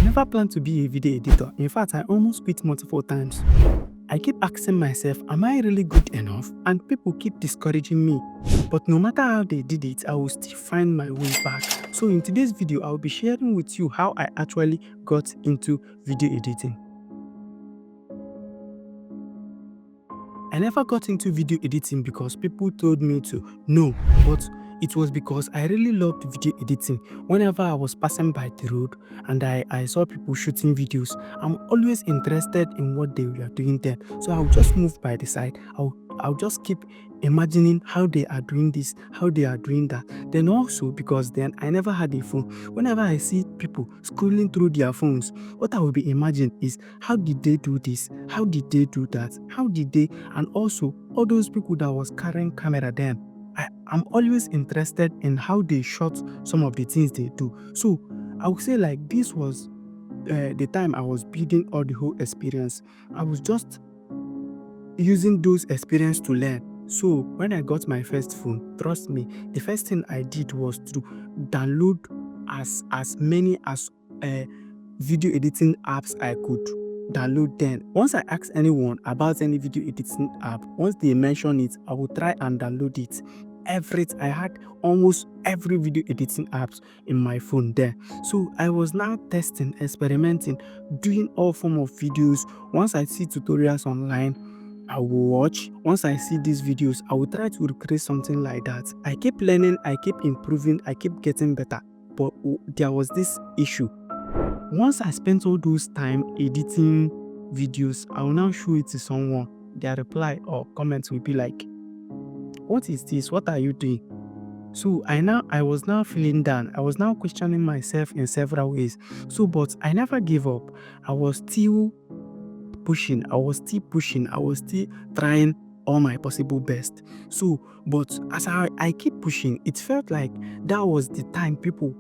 never planned to be a video editor. In fact, I almost quit multiple times. I keep asking myself, am I really good enough? And people keep discouraging me. But no matter how they did it, I will still find my way back. So in today's video, I will be sharing with you how I actually got into video editing. I never got into video editing because people told me to. No, but it was because I really loved video editing. Whenever I was passing by the road and I saw people shooting videos, I'm always interested in what they were doing there. So I'll just move by the side. I'll just keep imagining how they are doing this, how they are doing that. Then also, because then I never had a phone, whenever I see people scrolling through their phones, what I will be imagining is, how did they do this? How did they do that? How did they? And also, all those people that was carrying camera then, I'm always interested in how they shot some of the things they do. So I would say like this was the time I was building all the whole experience. I was just using those experience to learn. So when I got my first phone, trust me, the first thing I did was to download as many as video editing apps I could download then. Once I ask anyone about any video editing app, once they mention it, I will try and download it. I had almost every video editing apps in my phone there. So I was now testing, experimenting, doing all form of videos. Once I see tutorials online, I will watch. Once I see these videos, I will try to recreate something like that. I keep learning, I keep improving, I keep getting better. But there was this issue. Once I spent all those time editing videos, I will now show it to someone. Their reply or comments will be like, what is this? What are you doing? So I was now feeling down. I was now questioning myself in several ways. So, but I never gave up. I was still pushing. I was still trying all my possible best. So, but as I keep pushing, it felt like that was the time people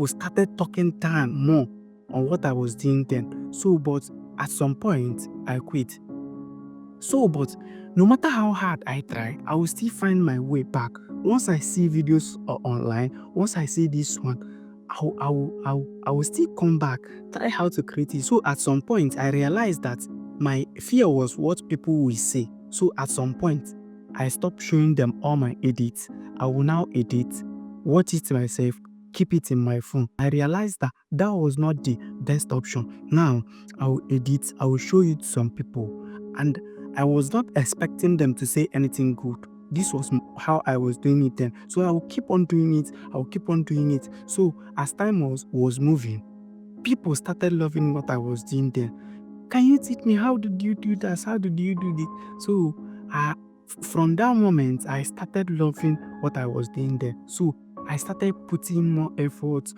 started talking down more on what I was doing then. So, but at some point, I quit. So, but no matter how hard I try, I will still find my way back. Once I see videos online, once I see this one, I will still come back, try how to create it. So at some point, I realized that my fear was what people will say. So at some point, I stopped showing them all my edits. I will now edit, watch it myself, keep it in my phone. I realized that that was not the best option. Now, I will edit, I will show it to some people. And I was not expecting them to say anything good. This was how I was doing it then. So I will keep on doing it. So as time was moving, people started loving what I was doing then. Can you teach me, how did you do that? How did you do this? So from that moment, I started loving what I was doing there. So I started putting more effort.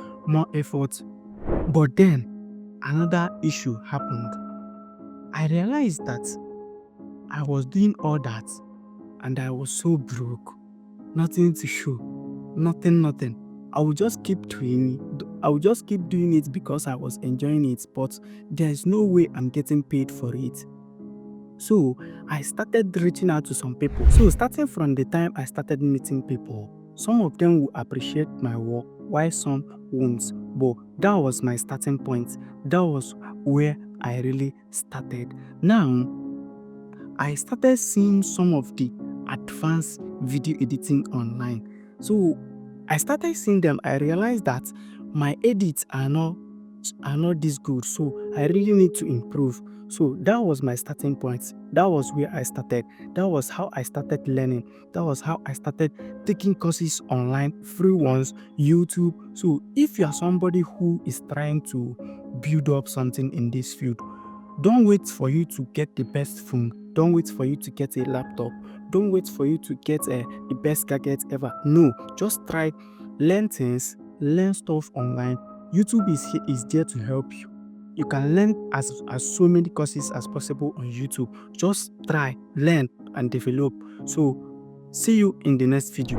But then another issue happened. I realized that I was doing all that and I was so broke. Nothing to show. Nothing. I would just keep doing it because I was enjoying it, but there's no way I'm getting paid for it. So I started reaching out to some people. So starting from the time I started meeting people, some of them will appreciate my work, while some won't. But that was my starting point. That was where I really started. Now, I started seeing some of the advanced video editing online. So I started seeing them. I realized that my edits are not this good. So I really need to improve. So that was my starting point. That was where I started. That was how I started learning. That was how I started taking courses online, free ones, YouTube. So if you are somebody who is trying to build up something in this field, don't wait for you to get the best phone. Don't wait for you to get a laptop. Don't wait for you to get the best gadget ever. No, just try, learn things, learn stuff online. YouTube is there to help you. You can learn as so many courses as possible on YouTube. Just try, learn, and develop. So, see you in the next video.